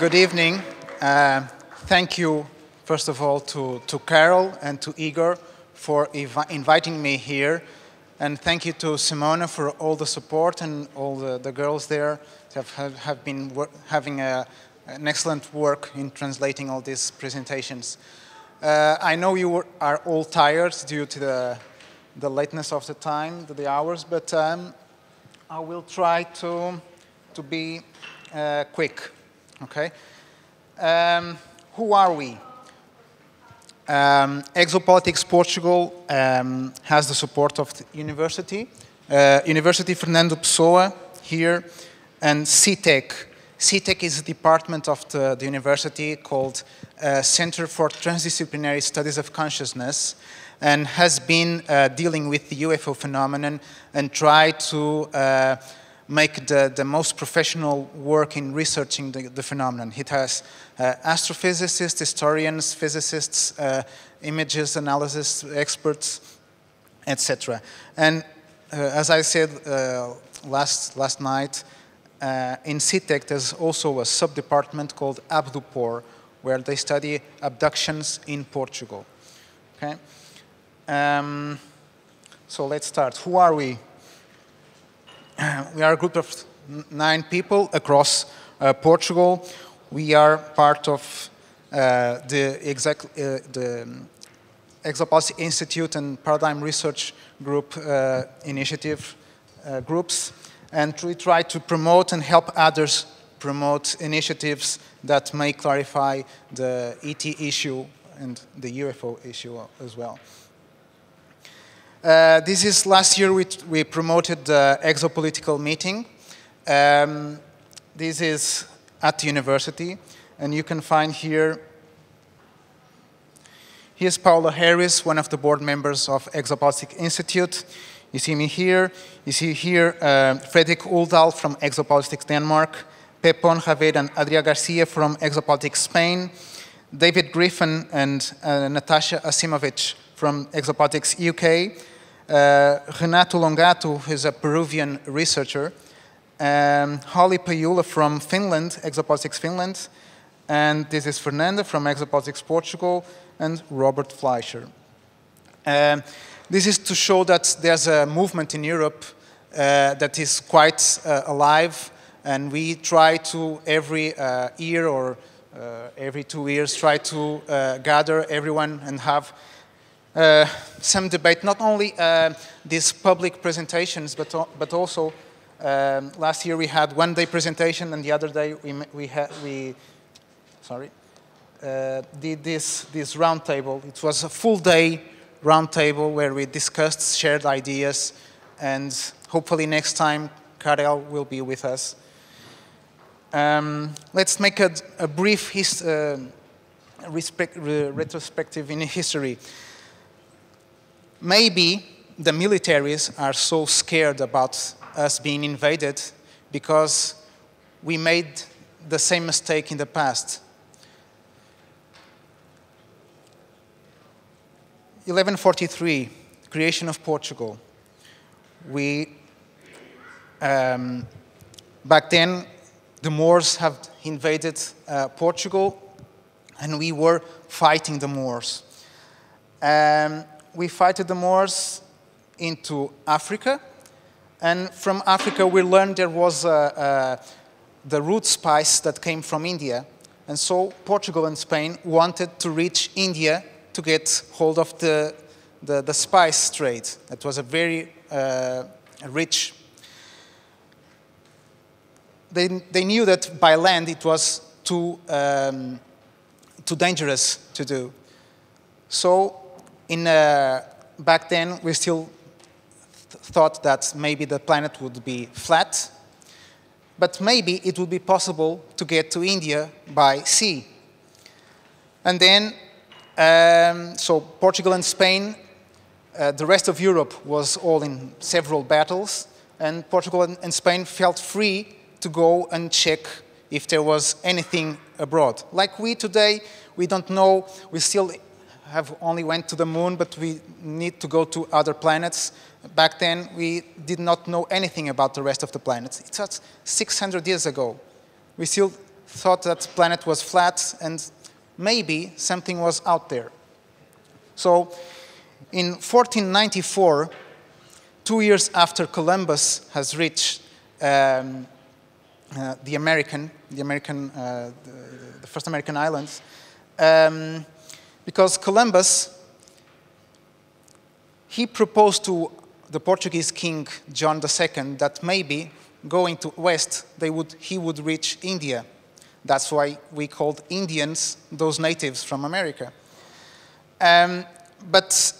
Good evening. Thank you, first of all, to Carol and to Igor for inviting me here. And thank you to Simona for all the support and all the girls there that have been having an excellent work in translating all these presentations. I know you are all tired due to the lateness of the time, the hours, but I will try to be quick. Okay. Who are we? Exopolitics Portugal has the support of the University Fernando Pessoa here, and CTEC. CTEC is a department of the university called Center for Transdisciplinary Studies of Consciousness, and has been dealing with the UFO phenomenon and tried to make the most professional work in researching the phenomenon. It has astrophysicists, historians, physicists, images analysis experts, etc. And as I said last night, in CTEC there's also a sub-department called Abdupor, where they study abductions in Portugal. Okay. So let's start. Who are we? We are a group of 9 people across Portugal. We are part of the Exopolitics Institute and Paradigm Research Group initiative groups, and we try to promote and help others promote initiatives that may clarify the ET issue and the UFO issue as well. This is last year we promoted the exopolitical meeting. This is at the university, and you can find here. Here's Paula Harris, one of the board members of Exopolitics Institute. You see me here. You see here Fredrik Uldal from Exopolitics Denmark, Pepon Javier and Adria Garcia from Exopolitics Spain, David Griffin and Natasha Asimovic from Exopolitics UK, Renato Longato, who's a Peruvian researcher, Holly Payula from Finland, Exopolitics Finland, and this is Fernanda from Exopolitics Portugal, and Robert Fleischer. This is to show that there's a movement in Europe that is quite alive, and we try to every year or every 2 years try to gather everyone and have some debate, not only these public presentations, but also last year we had one-day presentation, and the other day we did this round table. It was a full-day round table where we discussed, shared ideas, and hopefully next time Karel will be with us. Let's make a brief retrospective in history. Maybe the militaries are so scared about us being invaded because we made the same mistake in the past. 1143, creation of Portugal. Back then, the Moors have invaded Portugal, and we were fighting the Moors. We fought the Moors into Africa, and from Africa we learned there was the root spice that came from India, and so Portugal and Spain wanted to reach India to get hold of the spice trade. That was a very rich. They knew that by land it was too dangerous to do. So back then we still thought that maybe the planet would be flat, but maybe it would be possible to get to India by sea. And then, so Portugal and Spain, the rest of Europe was all in several battles, and Portugal and Spain felt free to go and check if there was anything abroad. Like we today, we don't know, we still have only went to the moon, but we need to go to other planets. Back then, we did not know anything about the rest of the planets. It's just 600 years ago. We still thought that the planet was flat and maybe something was out there. So in 1494, 2 years after Columbus has reached the first American islands, because Columbus, he proposed to the Portuguese king John II that maybe going to west, he would reach India. That's why we called Indians those natives from America. But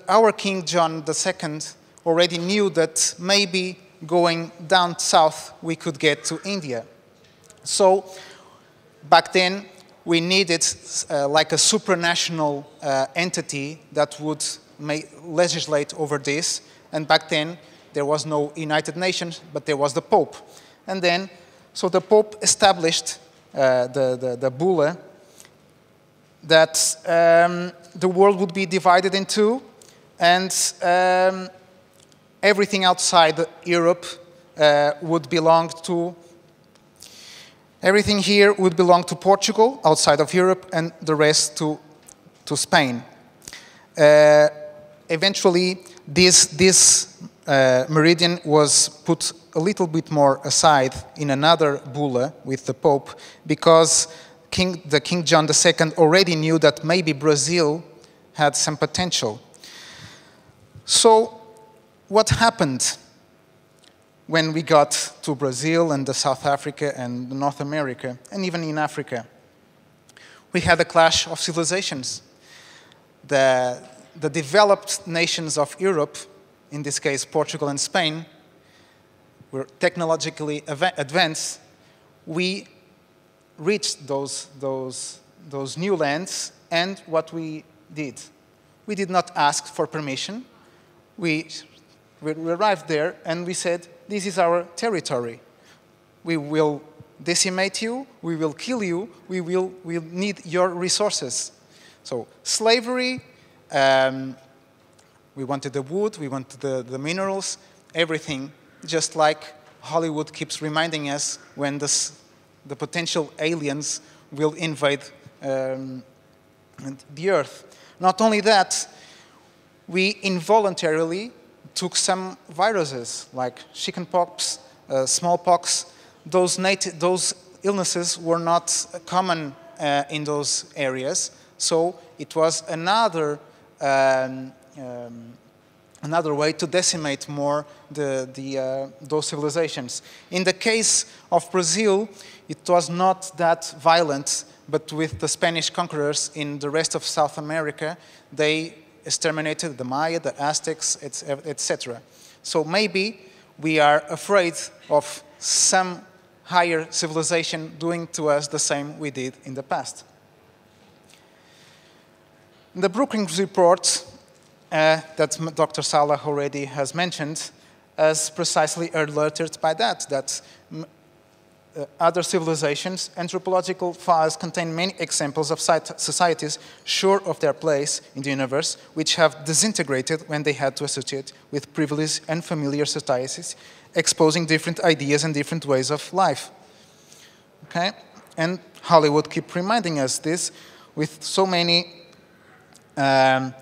our King John II already knew that maybe going down south we could get to India. So back then we needed like a supranational entity that would legislate over this. And back then there was no United Nations, but there was the Pope. And then, so the Pope established the bulla that the world would be divided in two, and everything outside Europe would belong to, everything here would belong to Portugal, outside of Europe, and the rest to Spain. Eventually, this meridian was put a little bit more aside in another bulla with the Pope, because King John II already knew that maybe Brazil had some potential. So what happened when we got to Brazil and South Africa and North America, and even in Africa? We had a clash of civilizations. The developed nations of Europe, in this case Portugal and Spain, were technologically advanced. We reached those new lands, and what we did not ask for permission. We arrived there and we said, this is our territory. We will decimate you, we will kill you, we'll need your resources. So slavery, we wanted the wood, we wanted the minerals, everything, just like Hollywood keeps reminding us when the potential aliens will invade the Earth. Not only that, we involuntarily took some viruses like chickenpox, smallpox. Those illnesses were not common in those areas, so it was another way to decimate more those civilizations. In the case of Brazil, it was not that violent, but with the Spanish conquerors in the rest of South America, they exterminated the Maya, the Aztecs, etc. So maybe we are afraid of some higher civilization doing to us the same we did in the past. The Brookings report that Dr. Salah already has mentioned has precisely alerted by that other civilizations, anthropological files contain many examples of societies sure of their place in the universe, which have disintegrated when they had to associate with privileged and familiar societies, exposing different ideas and different ways of life. Okay? And Hollywood keep reminding us this with so many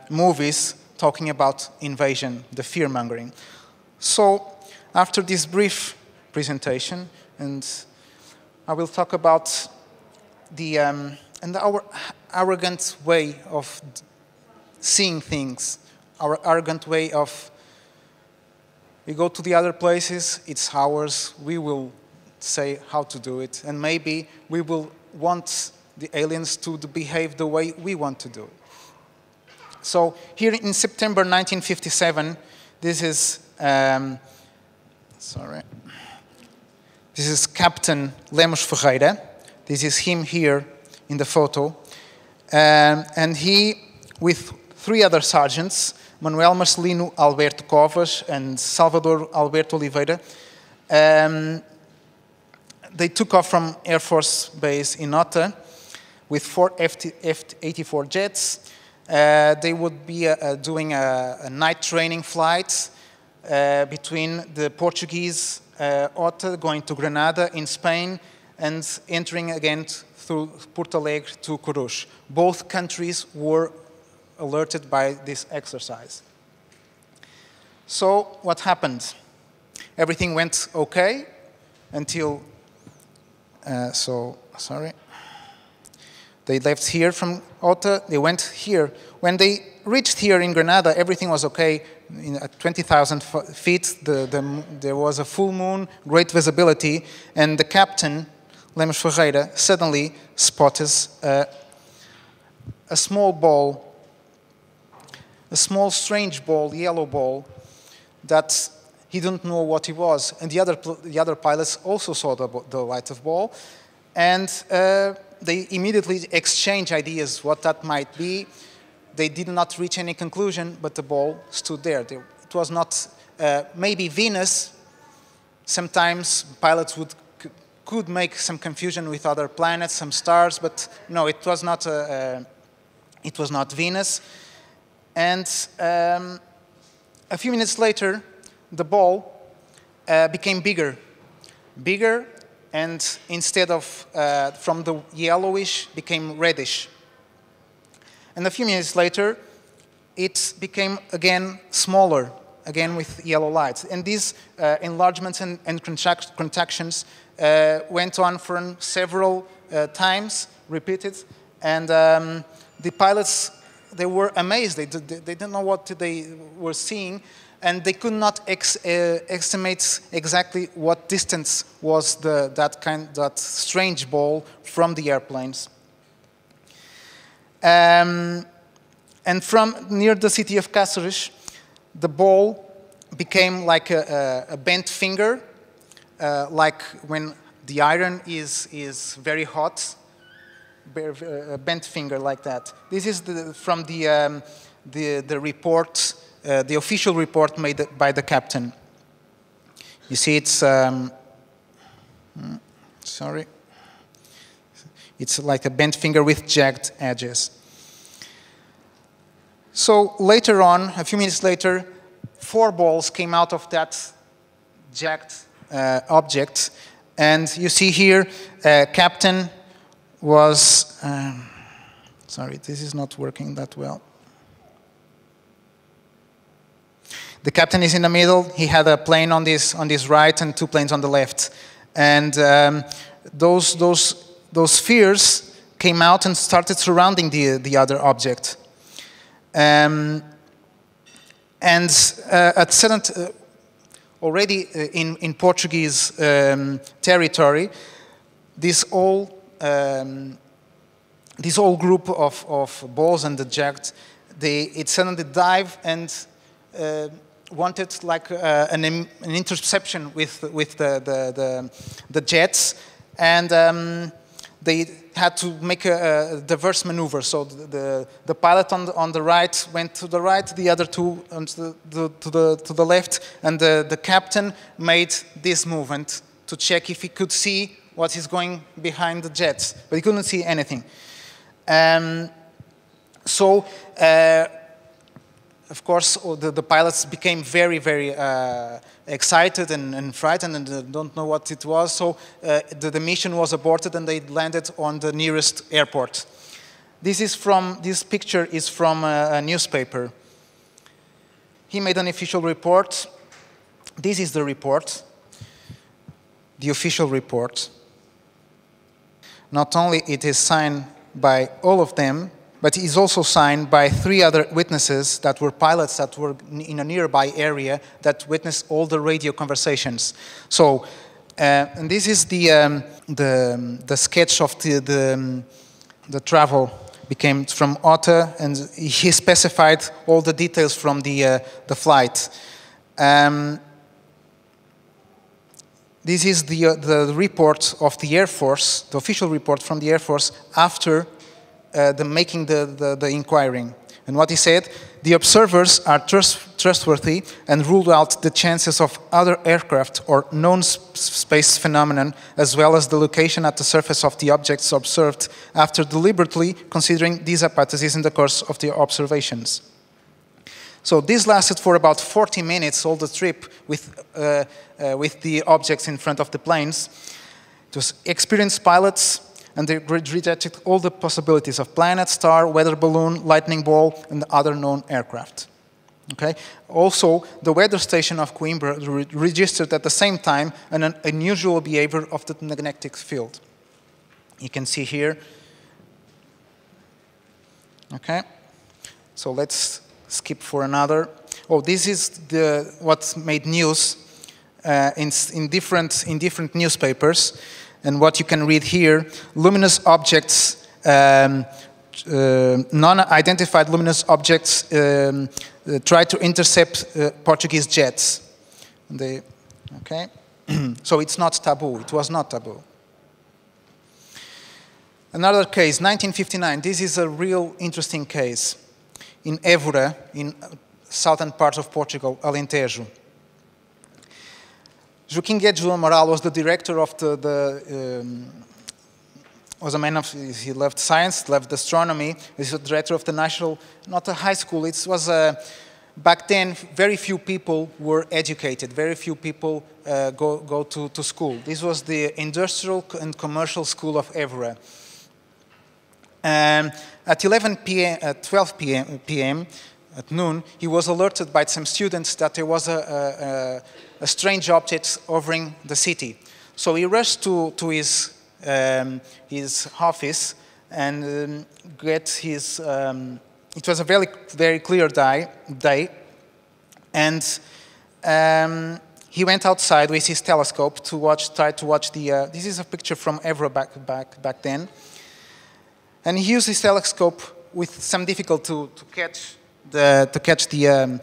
movies talking about invasion, the fear-mongering. So, after this brief presentation, and I will talk about our arrogant way of seeing things, our arrogant way of, we go to the other places, it's ours, we will say how to do it, and maybe we will want the aliens to behave the way we want to do it. So here in September 1957, this is, this is Captain Lemos Ferreira. This is him here in the photo. And he, with 3 other sergeants, Manuel Marcelino Alberto Covas and Salvador Alberto Oliveira, they took off from Air Force Base in Ota with 4 F-84 jets. They would be doing a night training flight between the Portuguese Ota, going to Granada in Spain, and entering again through Porto Alegre to Coruche. Both countries were alerted by this exercise. So what happened? Everything went okay until, they left here from Ota, they went here. When they reached here in Granada, everything was okay. At 20,000 feet, there was a full moon, great visibility, and the captain, Lemos Ferreira, suddenly spotted a small ball, a small strange ball, yellow ball, that he didn't know what it was. And the other pilots also saw the light of ball, and they immediately exchanged ideas what that might be. They did not reach any conclusion, but the ball stood there. It was not maybe Venus. Sometimes pilots could make some confusion with other planets, some stars, but no, it was not Venus. And a few minutes later, the ball became bigger, and instead of from the yellowish became reddish. And a few minutes later, it became again smaller, again with yellow lights. And these enlargements and contractions went on for several times, repeated. And the pilots, they were amazed. They didn't know what they were seeing, and they could not estimate exactly what distance was that strange ball from the airplanes. And from near the city of Cáceres, the ball became like a bent finger, like when the iron is very hot, a bent finger like that. This is from the report, the official report made by the captain. You see, it's it's like a bent finger with jagged edges. So later on, a few minutes later, 4 balls came out of that jagged object. And you see here, captain was, sorry, this is not working that well. The captain is in the middle. He had a plane on this right and 2 planes on the left. And those spheres came out and started surrounding the other object. And at certain, already in Portuguese territory, this whole group of balls and the jagged, it suddenly dived and wanted like an interception with the jets, and they had to make a diverse maneuver. So the pilot on the right went to the right, the other 2 to the left, and the captain made this movement to check if he could see what is going behind the jets, but he couldn't see anything. So, of course, the pilots became very, very excited and frightened and don't know what it was. So the mission was aborted and they landed on the nearest airport. This picture is from a newspaper. He made an official report. This is the report, the official report. Not only it is signed by all of them, but it is also signed by 3 other witnesses that were pilots that were in a nearby area that witnessed all the radio conversations. So, and this is the sketch of the travel. Became from Ota, and he specified all the details from the flight. This is the report of the Air Force, the official report from the Air Force after making the inquiry. And what he said, the observers are trustworthy and ruled out the chances of other aircraft or known space phenomenon, as well as the location at the surface of the objects observed after deliberately considering these hypotheses in the course of the observations. So this lasted for about 40 minutes, all the trip with the objects in front of the planes. It was experienced pilots, and they rejected all the possibilities of planet, star, weather balloon, lightning ball, and other known aircraft. Okay? Also, the weather station of Coimbra registered at the same time an unusual behavior of the magnetic field. You can see here. Okay? So let's skip for another. Oh, this is what made news in different newspapers. And what you can read here, luminous objects, non-identified luminous objects try to intercept Portuguese jets. Okay? So it's not taboo. It was not taboo. Another case, 1959. This is a real interesting case. In Évora, in southern part of Portugal, Alentejo. Joaquim Guedes do Amaral was the director of was a man of, he loved science, loved astronomy. He was the director of the national, not a high school, it was back then very few people were educated, very few people go to school. This was the Industrial and Commercial School of Évora. At 12 p.m. at noon, he was alerted by some students that there was a strange object hovering the city. So he rushed to his office and get his. It was a very clear day, and he went outside with his telescope to try to watch the. This is a picture from Évora back then, and he used his telescope with some difficulty to catch the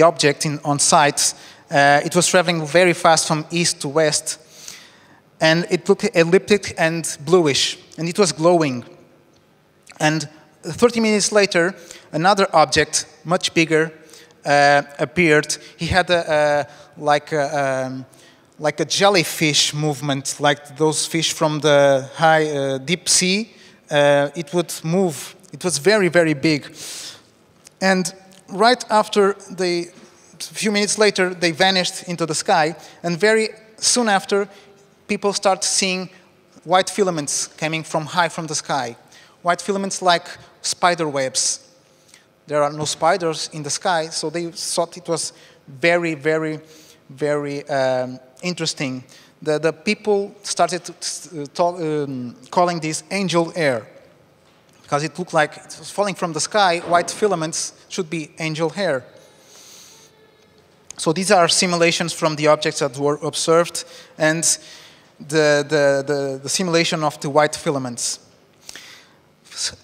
object on sight. It was traveling very fast from east to west, and it looked elliptic and bluish, and it was glowing. And 30 minutes later, another object, much bigger, appeared. He had like a jellyfish movement, like those fish from the deep sea. It would move. It was very, very big. And right after a few minutes later, they vanished into the sky, and very soon after, people start seeing white filaments coming from high from the sky. White filaments like spider webs. There are no spiders in the sky, so they thought it was very, very, very interesting. The people started calling this angel hair, because it looked like it was falling from the sky. White filaments should be angel hair. So these are simulations from the objects that were observed, and the simulation of the white filaments.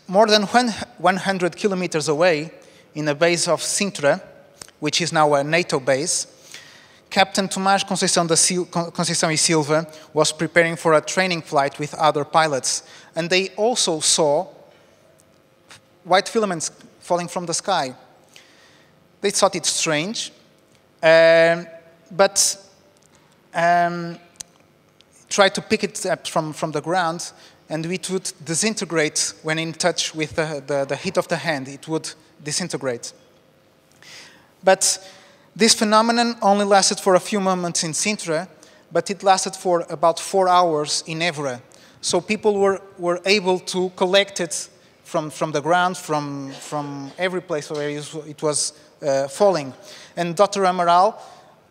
More than 100 kilometers away, in a base of Sintra, which is now a NATO base, Captain Tomás Conceição e Silva was preparing for a training flight with other pilots, and they also saw white filaments falling from the sky. They thought it strange, but tried to pick it up from the ground, and it would disintegrate when in touch with the heat of the hand. It would disintegrate. But this phenomenon only lasted for a few moments in Sintra, but it lasted for about 4 hours in Évora. So people were able to collect it from the ground, from every place where it was falling. And Dr. Amaral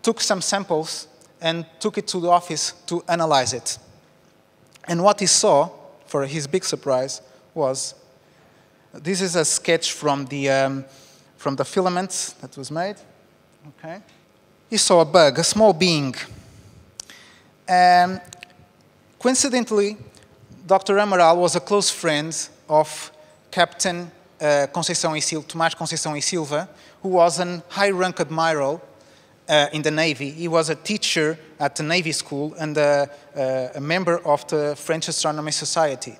took some samples and took it to the office to analyze it. And what he saw, for his big surprise, was this is a sketch from the filaments that was made. Okay. He saw a bug, a small being. Coincidentally, Dr. Amaral was a close friend of Captain Tomás Conceição e Silva, who was a high-rank admiral in the Navy. He was a teacher at the Navy school and a member of the French Astronomy Society.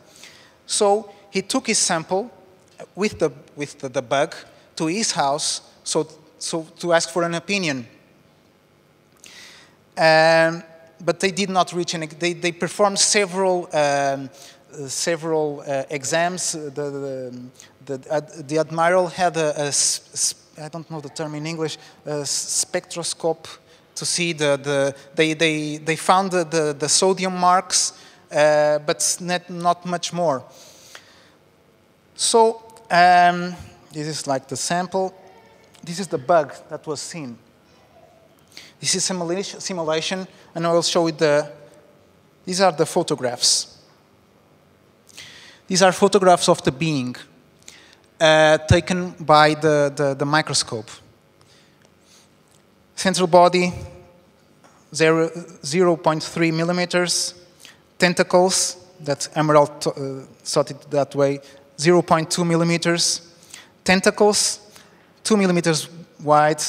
So he took his sample with the bug to his house to ask for an opinion. But they did not reach they performed several exams. The admiral had I don't know the term in English, a spectroscope to see they found the sodium marks but not much more. So this is like the sample. This is the bug that was seen. This is simulation, and I will show you these are the photographs. These are photographs of the being taken by the microscope. Central body, 0.3 millimeters. Tentacles, that Emerald thought it that way, 0.2 millimeters. Tentacles, 2 millimeters wide.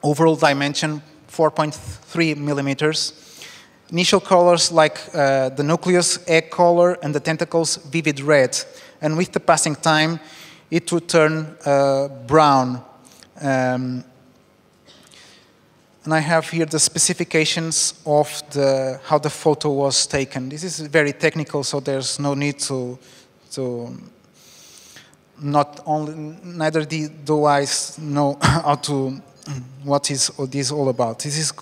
Overall dimension, 4.3 millimeters. Initial colors like the nucleus, egg color, and the tentacles, vivid red. And with the passing time, it would turn brown. And I have here the specifications of how the photo was taken. This is very technical, so there's no need to neither do I know how to, what is this all about. This is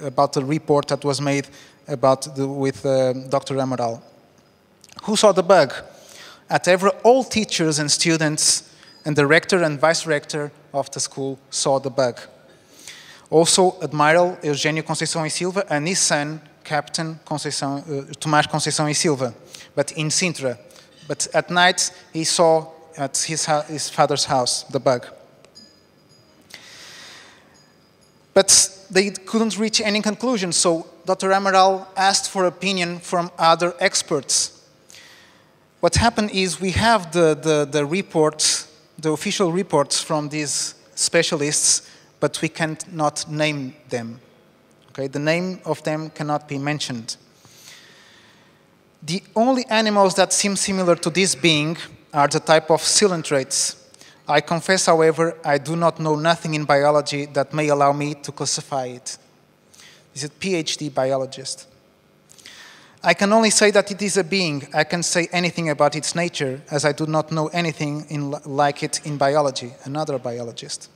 about a report that was made with Dr. Amaral. Who saw the bug? All teachers and students and the rector and vice-rector of the school saw the bug. Also, Admiral Eugênio Conceição e Silva and his son, Captain Tomás Conceição e Silva, but in Sintra. But at night, he saw at his father's house the bug. But they couldn't reach any conclusion, so Dr. Amaral asked for opinion from other experts. What happened is we have the reports, the official reports from these specialists, but we cannot name them. Okay? The name of them cannot be mentioned. The only animals that seem similar to this being are the type of coelentrates. I confess, however, I do not know nothing in biology that may allow me to classify it. This is a PhD biologist. I can only say that it is a being. I can't say anything about its nature, as I do not know anything like it in biology, another biologist.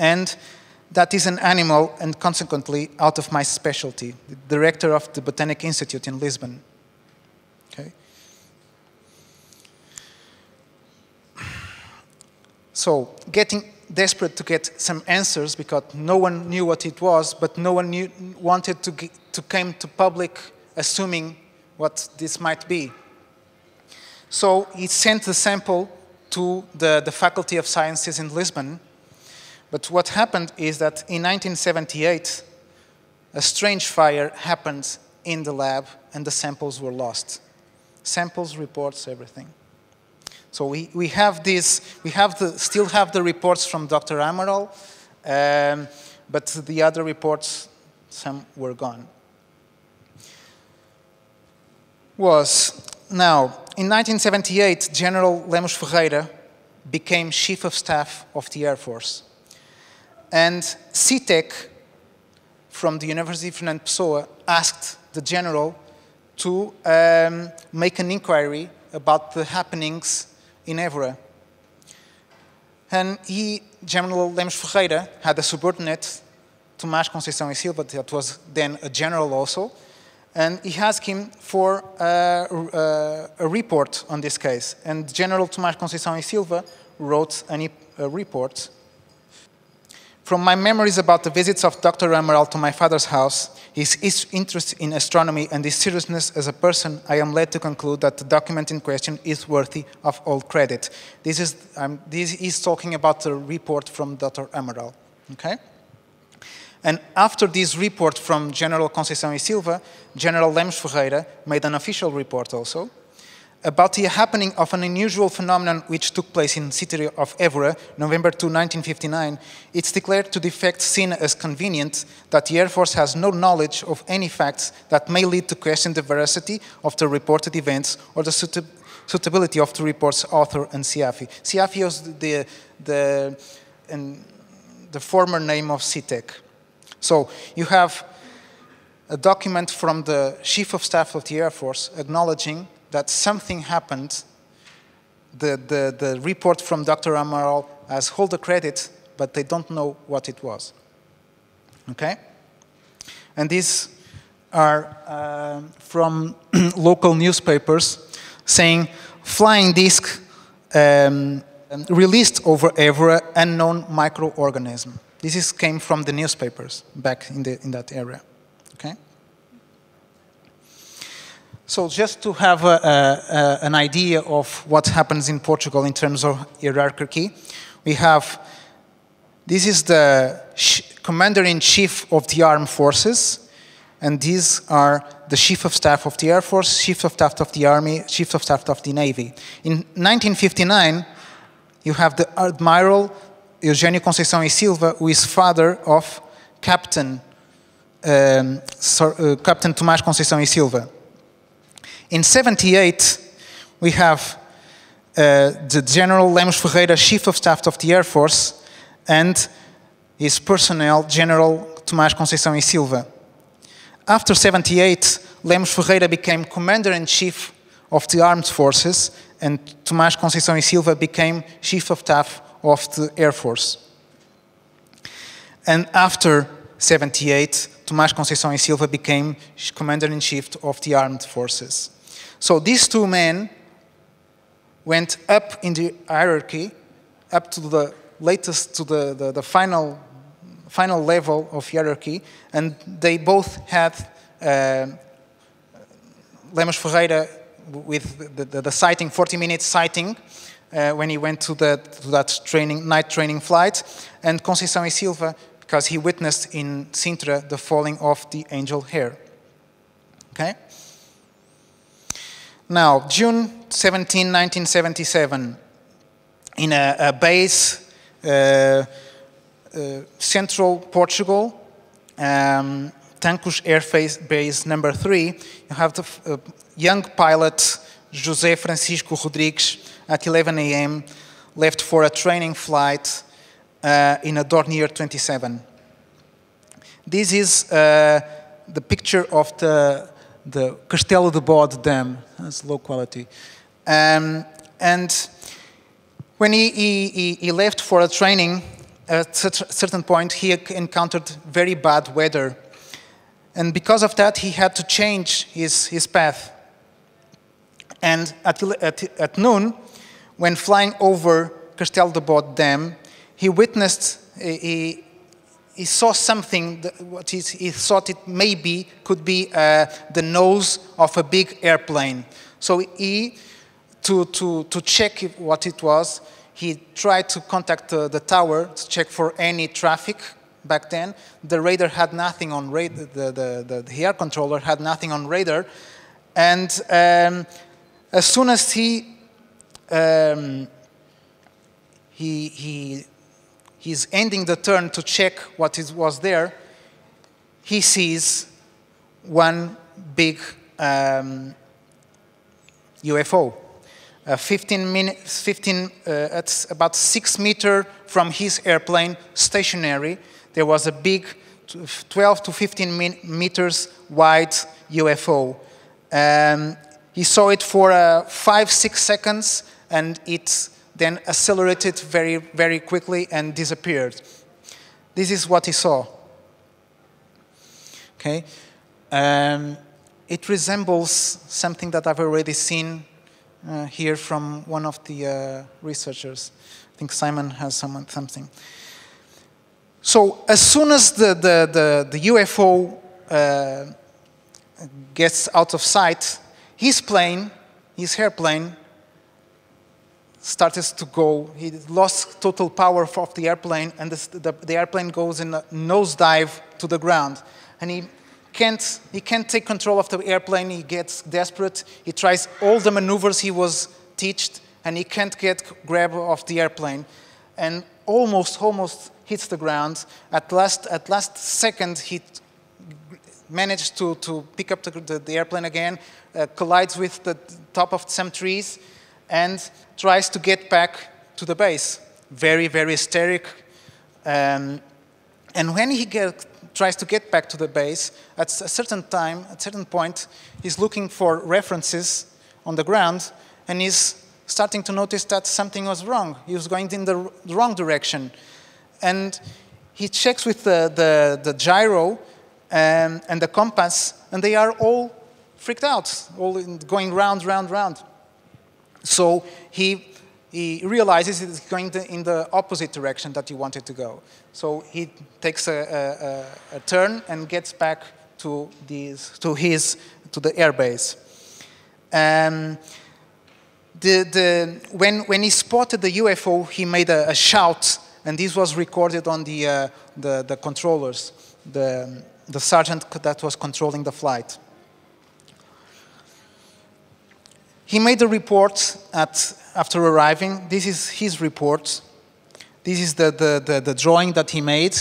And that is an animal, and consequently out of my specialty, the director of the Botanic Institute in Lisbon. Okay. So, getting desperate to get some answers because no one knew what it was, but no one wanted to come to public assuming what this might be. So he sent the sample to the Faculty of Sciences in Lisbon. But what happened is that in 1978, a strange fire happened in the lab and the samples were lost. Samples, reports, everything. So we have this, still have the reports from Dr. Amaral, but the other reports, some were gone. Now, in 1978, General Lemos Ferreira became Chief of Staff of the Air Force. And CITEC, from the University of Fernando Pessoa, asked the general to make an inquiry about the happenings in Évora. And General Lemos Ferreira, had a subordinate, Tomás Conceição e Silva, that was then a general also, and he asked him for a report on this case. And General Tomás Conceição e Silva wrote a report. From my memories about the visits of Dr. Amaral to my father's house, his interest in astronomy and his seriousness as a person, I am led to conclude that the document in question is worthy of all credit. This is talking about the report from Dr. Amaral. Okay? And after this report from General Conceição e Silva, General Lemos Ferreira made an official report also about the happening of an unusual phenomenon which took place in the city of Évora, November 2, 1959. It's declared to the fact seen as convenient that the Air Force has no knowledge of any facts that may lead to question the veracity of the reported events or the suitability of the report's author and CIAFI. CIAFI was the former name of CITEC. So you have a document from the Chief of Staff of the Air Force acknowledging that something happened. The report from Dr. Amaral has hold the credit, but they don't know what it was. Okay? And this are from local newspapers saying flying disc released over ever unknown microorganism. This came from the newspapers back in that area. Okay. So just to have an idea of what happens in Portugal in terms of hierarchy, we have, this is the commander-in-chief of the armed forces, and these are the chief of staff of the Air Force, chief of staff of the Army, chief of staff of the Navy. In 1959, you have the Admiral Eugênio Conceição e Silva, who is father of Captain Tomás Conceição e Silva. In 78, we have the General Lemos Ferreira, Chief of Staff of the Air Force, and his personnel, General Tomás Conceição e Silva. After 78, Lemos Ferreira became Commander-in-Chief of the Armed Forces, and Tomás Conceição e Silva became Chief of Staff of the Air Force. And after 78, Tomás Conceição e Silva became Commander-in-Chief of the Armed Forces. So these two men went up in the hierarchy, up to the latest, to the final level of hierarchy, and they both had Lemos Ferreira with the sighting, 40-minute sighting, when he went to that night training flight, and Conceição e Silva, because he witnessed in Sintra the falling of the angel hair. Okay? Now, June 17, 1977, in a base, central Portugal, Tancos Air Base number 3, you have the young pilot José Francisco Rodrigues at 11 a.m. left for a training flight in a Dornier 27. This is the picture of the Castelo de Bode Dam. That's low quality. And when he left for a training, at a certain point he encountered very bad weather. And because of that, he had to change his path. And at noon, when flying over Castelo de Bode Dam, he witnessed, he saw something, what he thought it maybe could be the nose of a big airplane. So to check what it was, he tried to contact the tower to check for any traffic. Back then, the radar had nothing on radar, the air controller had nothing on radar. And as soon as he's ending the turn to check what was there, he sees one big UFO. It's about 6 meters from his airplane, stationary. There was a big 12 to 15 meters wide UFO. He saw it for 5-6 seconds, and it then accelerated very, very quickly and disappeared. This is what he saw. Okay, it resembles something that I've already seen here from one of the researchers. I think Simon has something. So as soon as the UFO gets out of sight, his airplane, started to go. He lost total power of the airplane, and the airplane goes in a nosedive to the ground. And he can't take control of the airplane. He gets desperate. He tries all the maneuvers he was taught, and he can't get grab of the airplane, and almost hits the ground. At last second, he managed to pick up the airplane again, collides with the top of some trees, and tries to get back to the base. Very, very hysteric. And when he tries to get back to the base, at a certain point, he's looking for references on the ground, and he's starting to notice that something was wrong. He was going in the wrong direction. And he checks with the gyro and the compass, and they are all freaked out, all going round, round, round. So he realizes he's going in the opposite direction that he wanted to go. So he takes a turn and gets back to the airbase. When he spotted the UFO, he made a shout, and this was recorded on the controllers, the sergeant that was controlling the flight. He made a report after arriving. This is his report. This is the drawing that he made.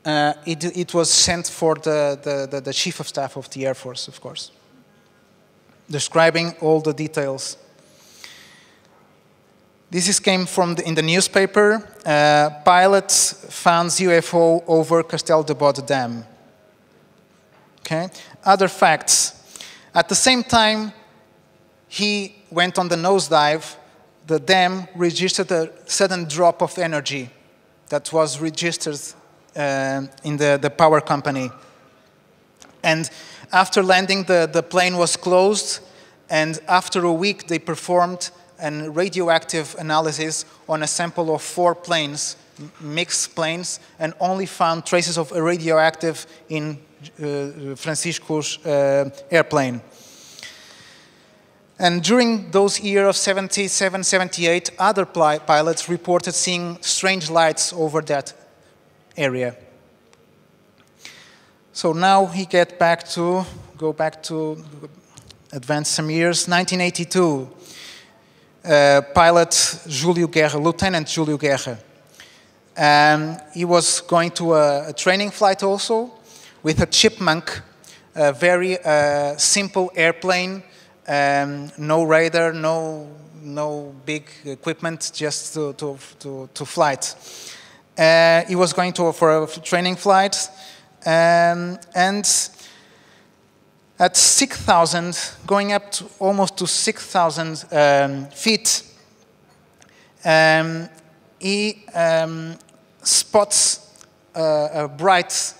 It was sent for the Chief of Staff of the Air Force, of course, describing all the details. This came from in the newspaper. Pilots found UFO over Castel de Bode Dam. Okay. Other facts. At the same time, he went on the nosedive. The dam registered a sudden drop of energy that was registered in the power company. And after landing, the plane was closed, and after a week, they performed a radioactive analysis on a sample of 4 planes, mixed planes, and only found traces of a radioactive in Francisco's airplane. And during those years of 77, 78, other pilots reported seeing strange lights over that area. So now he go back to advance some years. 1982, pilot Júlio Guerra, Lieutenant Júlio Guerra. He was going to a training flight also with a Chipmunk, a very simple airplane. No radar, no big equipment, just to flight. He was going for a training flight, and at 6,000, going up to almost to 6,000 feet, he spots a bright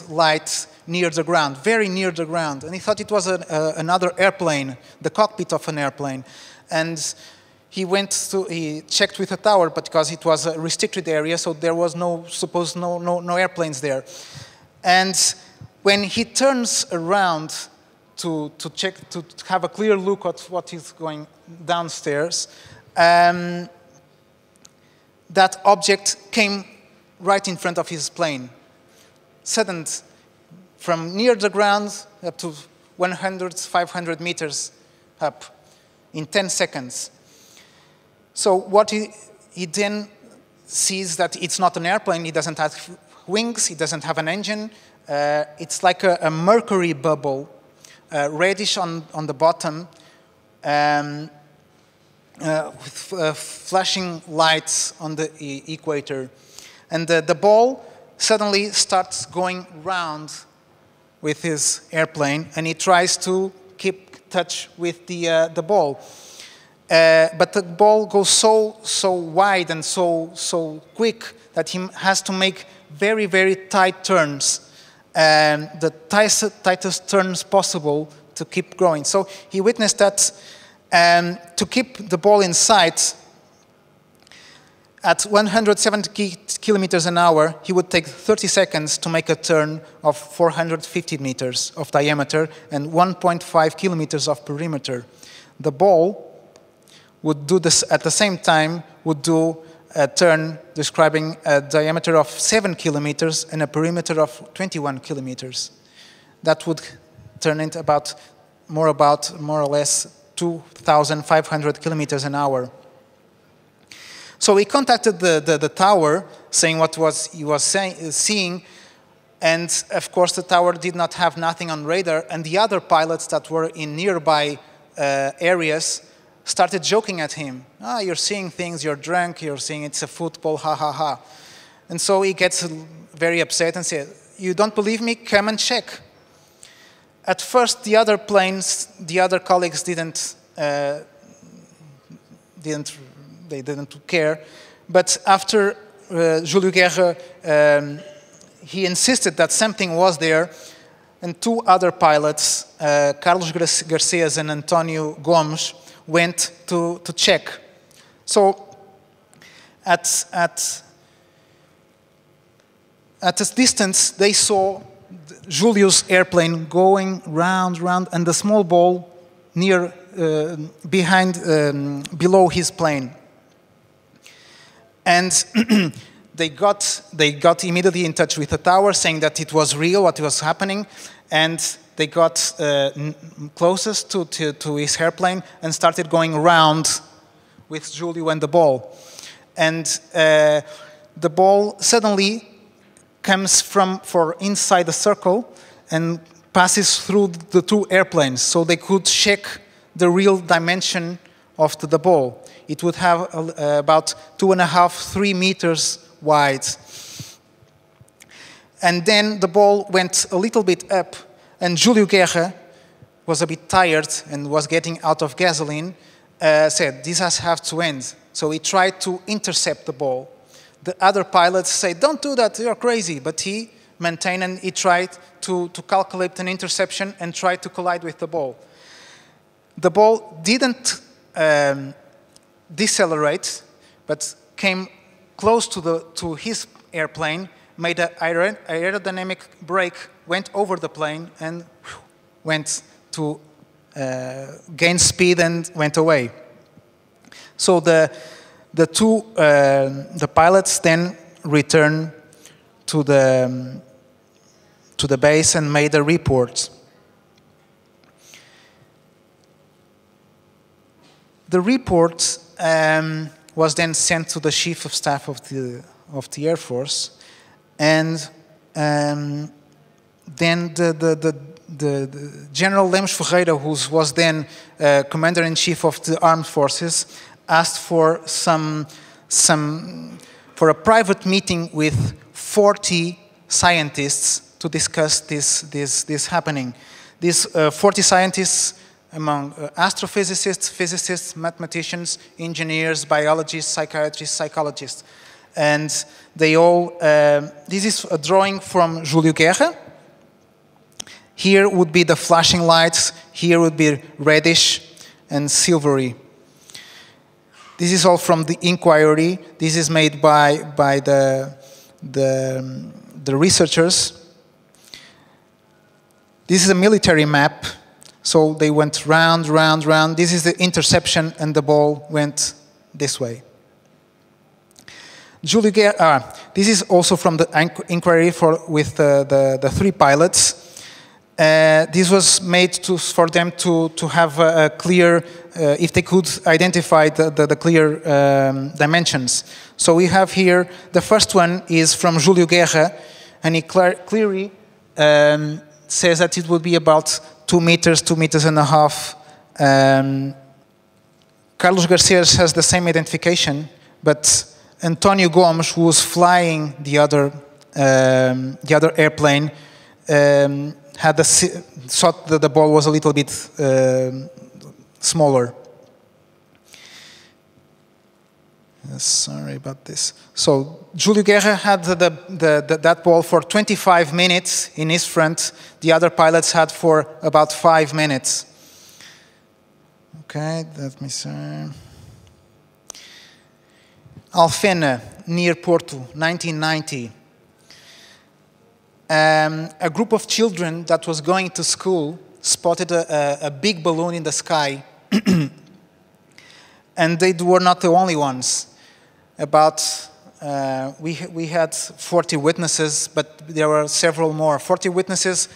light near the ground, very near the ground. And he thought it was another airplane, the cockpit of an airplane. And he checked with the tower, but because it was a restricted area, so there was no airplanes there. And when he turns around to check, to have a clear look at what is going downstairs, that object came right in front of his plane. Sudden, from near the ground up to 100, 500 meters up in 10 seconds. So what he then sees that it's not an airplane, it doesn't have wings, it doesn't have an engine. It's like a mercury bubble, reddish on the bottom, with flashing lights on the equator. And the ball suddenly starts going round with his airplane, and he tries to keep touch with the ball. But the ball goes so wide and so quick that he has to make very, very tight turns, the tightest turns possible to keep growing. So he witnessed that to keep the ball in sight, at 170 kilometers an hour, he would take 30 seconds to make a turn of 450 meters of diameter and 1.5 kilometers of perimeter. The ball would do this at the same time, would do a turn describing a diameter of 7 kilometers and a perimeter of 21 kilometers. That would turn into more or less 2,500 kilometers an hour. So he contacted the tower, saying what he was seeing, and of course the tower did not have nothing on radar, and the other pilots that were in nearby areas started joking at him. Ah, you're seeing things, you're drunk, you're seeing it's a football, ha ha ha. And so he gets very upset and said, you don't believe me? Come and check. At first the other planes, the other colleagues didn't care, but after Júlio Guerra, he insisted that something was there, and two other pilots, Carlos Garcês and Antonio Gomes, went to check. So at a distance, they saw Julio's airplane going round, and the small ball near, below his plane. And they got immediately in touch with the tower, saying that it was real, what was happening, and they got closest to his airplane and started going round with Julio and the ball. And the ball suddenly comes from inside the circle and passes through the two airplanes, so they could check the real dimension of the ball. It would have about 2.5, 3 meters wide. And then the ball went a little bit up, and Julio Guerra was a bit tired and was getting out of gasoline, said, this has to end. So he tried to intercept the ball. The other pilots said, don't do that, you're crazy. But he maintained and he tried to calculate an interception and tried to collide with the ball. The ball didn't decelerate, but came close to his airplane, made an aerodynamic brake, went over the plane, and went to gain speed and went away. So the pilots then returned to the base and made a report. The report was then sent to the Chief of Staff of the Air Force, and then the General Lemos Ferreira, who was then Commander-in-Chief of the Armed Forces, asked for for a private meeting with 40 scientists to discuss this happening. These 40 scientists, among astrophysicists, physicists, mathematicians, engineers, biologists, psychiatrists, psychologists. And they all, this is a drawing from Julio Guerra. Here would be the flashing lights, here would be reddish and silvery. This is all from the inquiry. This is made by the researchers. This is a military map. So they went round, round, round. This is the interception, and the ball went this way. Julio Guerra, this is also from the inquiry with the three pilots. This was made for them to have a clear, if they could identify the clear dimensions. So we have here, the first one is from Julio Guerra, and he clearly says that it would be about 2 meters, 2.5 meters. Carlos Garcês has the same identification, but Antonio Gomes, who was flying the other airplane, thought that the ball was a little bit smaller. Sorry about this. So Julio Guerra had that ball for 25 minutes in his front. The other pilots had for about 5 minutes. Okay, let me see. Alfena, near Porto, 1990. A group of children that was going to school spotted a big balloon in the sky. And they were not the only ones. We had 40 witnesses, but there were several more. 40 witnesses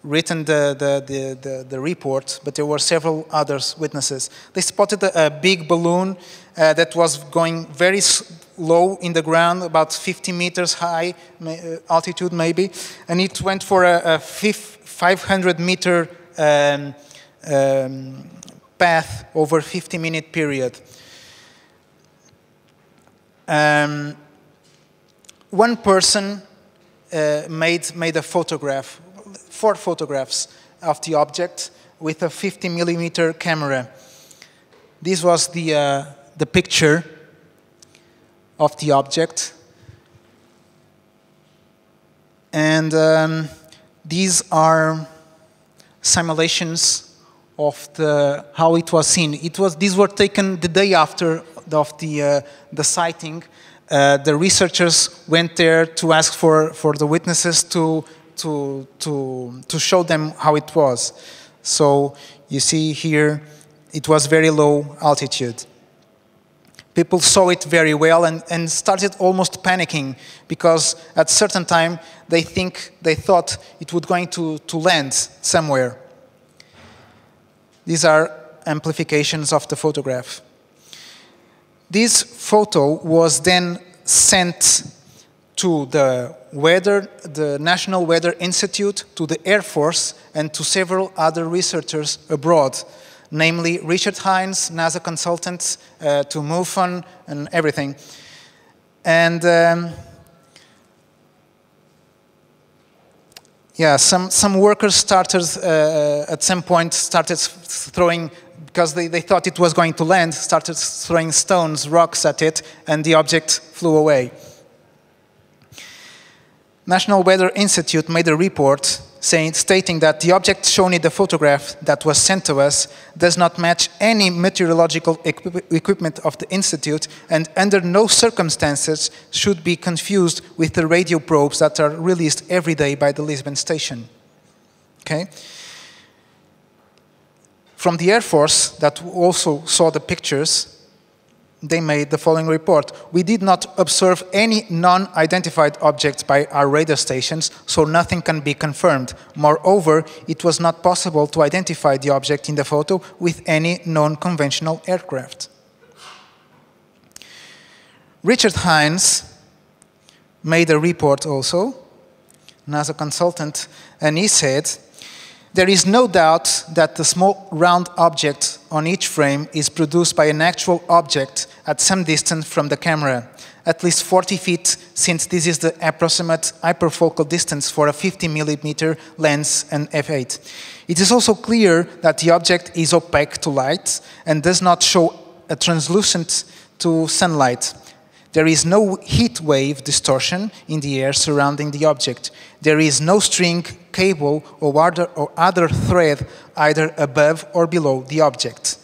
written the report, but there were several others witnesses. They spotted a big balloon that was going very low in the ground, about 50 meters high altitude maybe, and it went for a 500-meter path over a 50-minute period. One person made a photograph, 4 photographs of the object with a 50-millimeter camera. This was the picture of the object. And these are simulations of how it was seen. These were taken the day after the sighting. The researchers went there to ask for the witnesses to show them how it was. So you see here, it was very low altitude. People saw it very well and started almost panicking because at a certain time they thought it would going to land somewhere. These are amplifications of the photograph. This photo was then sent to the National Weather Institute, to the Air Force, and to several other researchers abroad, namely Richard Hines, NASA consultants, to MUFON and everything. And yeah, some workers started at some point throwing, because they thought it was going to land, started throwing stones, rocks at it, and the object flew away. National Weather Institute made a report stating that the object shown in the photograph that was sent to us does not match any meteorological equipment of the Institute and under no circumstances should be confused with the radio probes that are released every day by the Lisbon station. Okay? From the Air Force, that also saw the pictures, they made the following report. We did not observe any non-identified objects by our radar stations, so nothing can be confirmed. Moreover, it was not possible to identify the object in the photo with any non-conventional aircraft. Richard Hines made a report also, NASA consultant, and he said, there is no doubt that the small round object on each frame is produced by an actual object at some distance from the camera, at least 40 feet, since this is the approximate hyperfocal distance for a 50mm lens and f8. It is also clear that the object is opaque to light and does not show a translucent to sunlight. There is no heat wave distortion in the air surrounding the object. There is no string, cable, or other thread either above or below the object.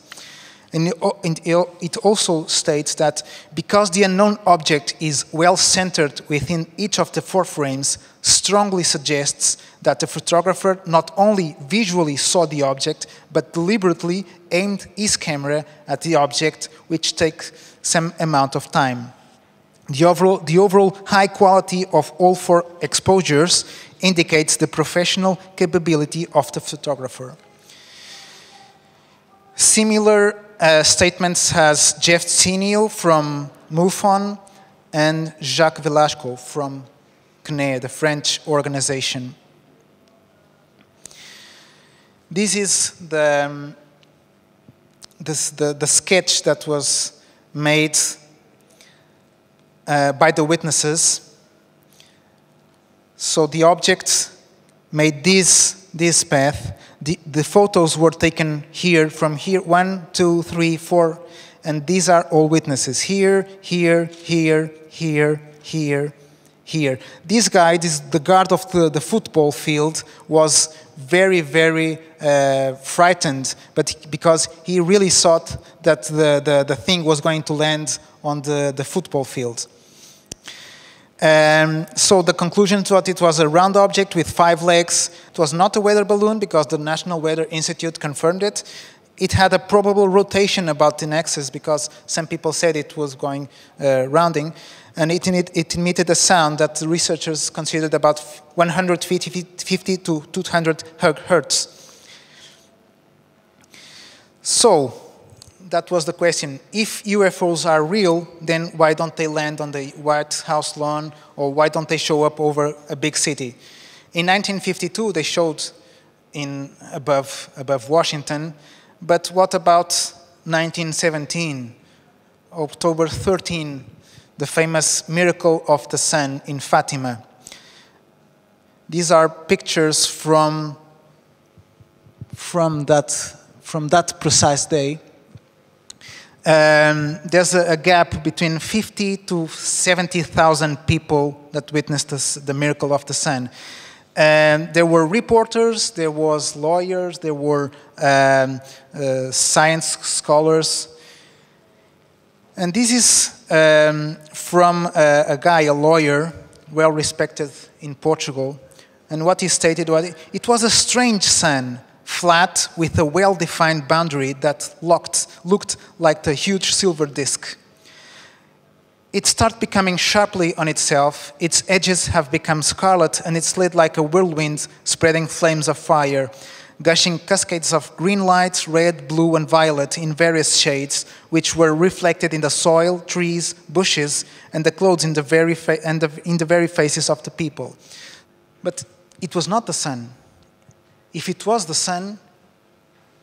And it also states that because the unknown object is well centered within each of the 4 frames, strongly suggests that the photographer not only visually saw the object, but deliberately aimed his camera at the object, which takes some amount of time. The overall high quality of all 4 exposures indicates the professional capability of the photographer. Similar statements has Jeff Zinio from MUFON and Jacques Velasco from CNE, the French organization. This is the sketch that was made by the witnesses. So the object made this path. The photos were taken here, from here, 1, 2, 3, 4, and these are all witnesses. Here, here, here, here, here, here. This guy, the guard of the football field, was very, very frightened, but because he really thought that the thing was going to land on the football field. So the conclusion was it was a round object with 5 legs. It was not a weather balloon because the National Weather Institute confirmed it. It had a probable rotation about the axis because some people said it was going rounding. And it emitted a sound that the researchers considered about 150 to 200 hertz. So that was the question. If UFOs are real, then why don't they land on the White House lawn, or why don't they show up over a big city? In 1952, they showed above Washington, but what about 1917, October 13, the famous miracle of the sun in Fatima? These are pictures from that precise day. there's a gap between 50 to 70,000 people that witnessed the miracle of the sun. There were reporters, there was lawyers, there were science scholars. And this is from a guy, a lawyer, well respected in Portugal. And what he stated was, it was a strange sun, flat with a well-defined boundary that looked like a huge silver disc. It started becoming sharply on itself, its edges have become scarlet, and it slid like a whirlwind, spreading flames of fire, gushing cascades of green lights, red, blue, and violet in various shades, which were reflected in the soil, trees, bushes, and the clothes in the very faces of the people. But it was not the sun. If it was the sun,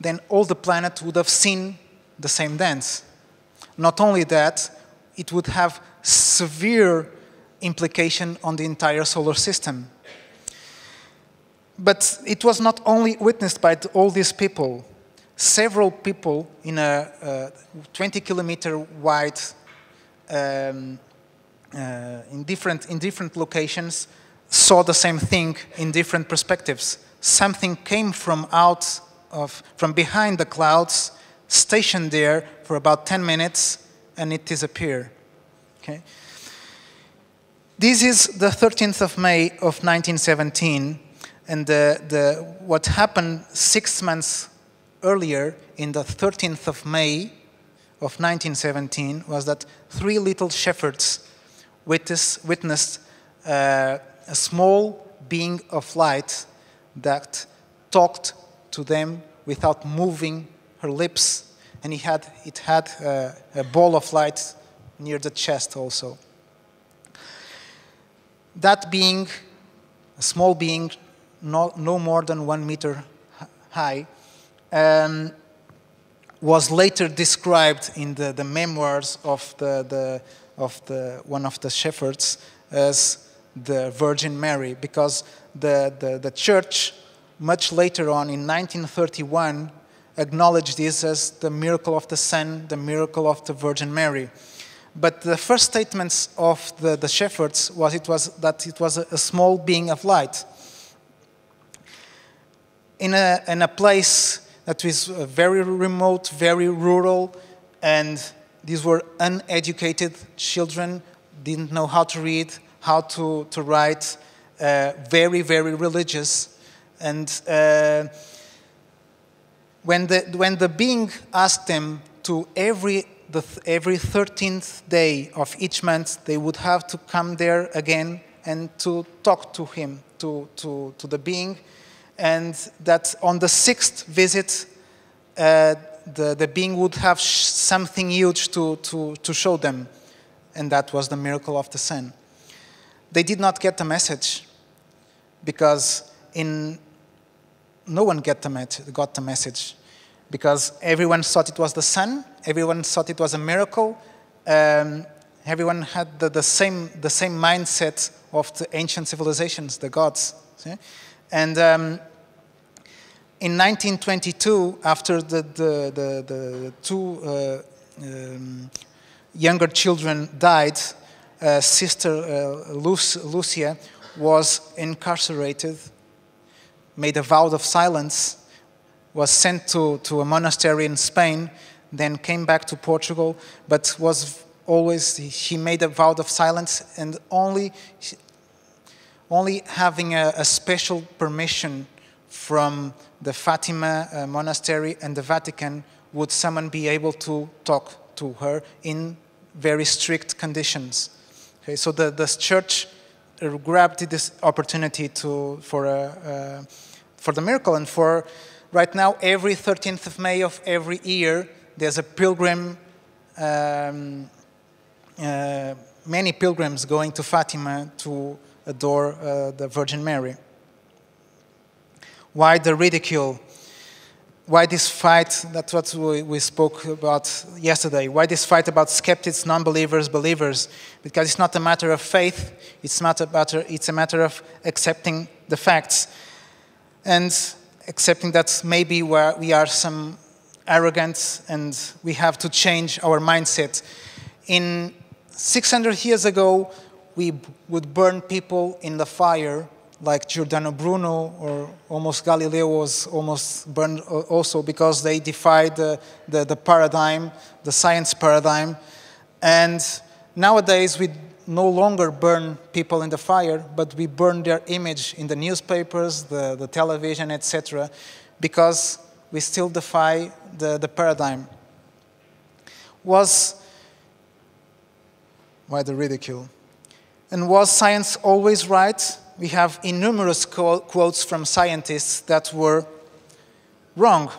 then all the planet would have seen the same dance. Not only that, it would have severe implication on the entire solar system. But it was not only witnessed by all these people. Several people in a 20-kilometer wide, in different locations, saw the same thing in different perspectives. Something came from behind the clouds, stationed there for about 10 minutes, and it disappeared. Okay? This is the 13th of May of 1917, and what happened 6 months earlier, in the 13th of May of 1917, was that 3 little shepherds witnessed a small being of light that talked to them without moving her lips, and it had a ball of light near the chest also. That being, a small being, no more than 1 meter high, was later described in the memoirs of one of the shepherds as the Virgin Mary, because the church, much later on in 1931, acknowledged this as the miracle of the sun, the miracle of the Virgin Mary. But the first statements of the shepherds was that it was a small being of light. In a place that was very remote, very rural, and these were uneducated children, didn't know how to read, how to write, very, very religious. And when the being asked them to every 13th day of each month, they would have to come there again and to talk to him, to the being, and that on the 6th visit, the being would have something huge to show them, and that was the miracle of the sun. They did not get the message, because no one got the message, because everyone thought it was the sun, everyone thought it was a miracle, everyone had the same mindset of the ancient civilizations, the gods. See? And in 1922, after the 2 younger children died, Sister Lucia was incarcerated, made a vow of silence, was sent to a monastery in Spain, then came back to Portugal, but she made a vow of silence, and only having a special permission from the Fatima monastery and the Vatican would someone be able to talk to her in very strict conditions. Okay, so the church grabbed this opportunity for the miracle, and for right now, every 13th of May of every year, there's a pilgrim, many pilgrims going to Fatima to adore the Virgin Mary. Why the ridicule? Why this fight? That's what we spoke about yesterday. Why this fight about skeptics, non-believers, believers? Because it's not a matter of faith. It's a matter of accepting the facts, and accepting that maybe we are some arrogant, and we have to change our mindset. In 600 years ago, we would burn people in the fire, like Giordano Bruno, or almost Galileo was almost burned also because they defied the paradigm, the science paradigm. And nowadays, we no longer burn people in the fire, but we burn their image in the newspapers, the television, etc., because we still defy the paradigm. Why the ridicule? And was science always right? We have innumerous quotes from scientists that were wrong.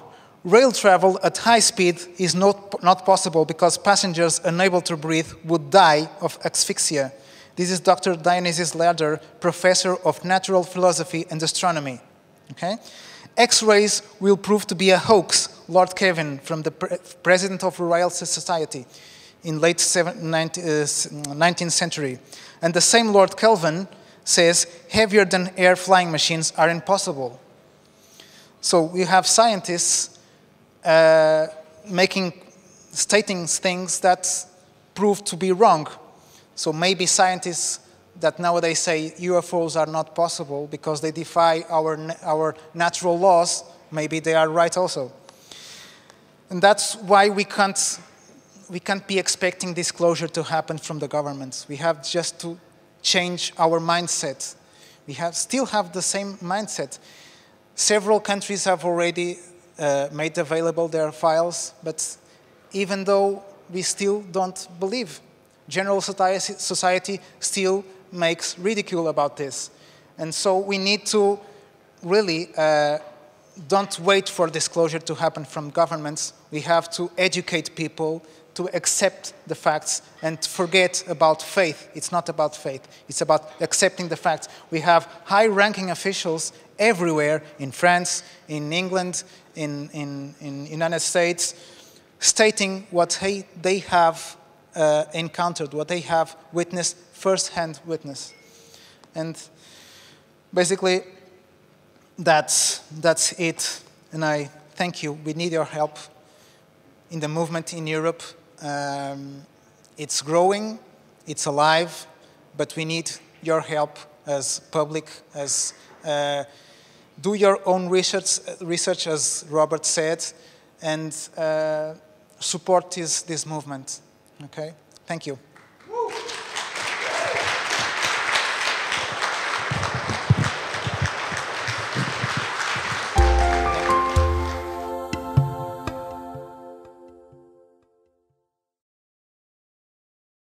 Rail travel at high speed is not possible because passengers unable to breathe would die of asphyxia. This is Dr. Dionysius Laerder, professor of natural philosophy and astronomy. Okay? X-rays will prove to be a hoax, Lord Kelvin, from the president of the Royal Society in late 19th century. And the same Lord Kelvin says heavier than air flying machines are impossible. So we have scientists stating things that prove to be wrong. So maybe scientists that nowadays say UFOs are not possible because they defy our natural laws, maybe they are right also. And that's why we can't be expecting disclosure to happen from the governments. We have just to change our mindset. We still have the same mindset. Several countries have already made available their files, but even though we still don't believe, general society still makes ridicule about this. And so we need to really don't wait for disclosure to happen from governments. We have to educate people to accept the facts and forget about faith. It's not about faith. It's about accepting the facts. We have high-ranking officials everywhere, in France, in England, in United States, stating what they have encountered, what they have witnessed, first-hand witness. And basically, that's it. And I thank you. We need your help in the movement in Europe. It's growing, it's alive, but we need your help as public, as do your own research, as Robert said, and support this movement. Okay? Thank you.